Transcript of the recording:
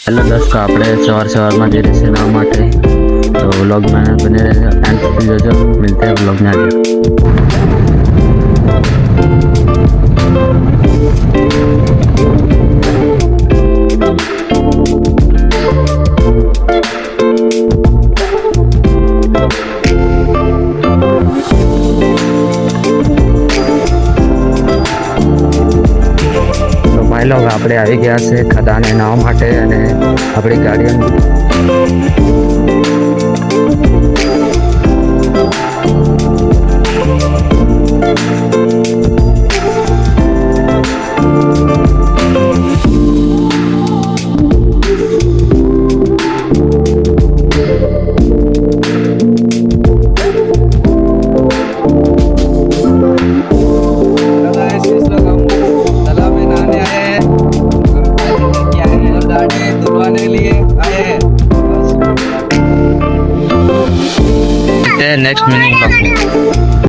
Hello દોસ્તો, આપણે સવારમાં જઈ રહ્યા છીએ નાવા માટે, તો વ્લોગમાં બને એન્ડ સુધી જોજો. મિલતે हैं व्लॉग में आगे. તો ભાઈ લોગ આપણે આવી ગયા છે ખદાને નાવા માટે અને આપણી ગાડીઓ नेक्स्ट मिनिंग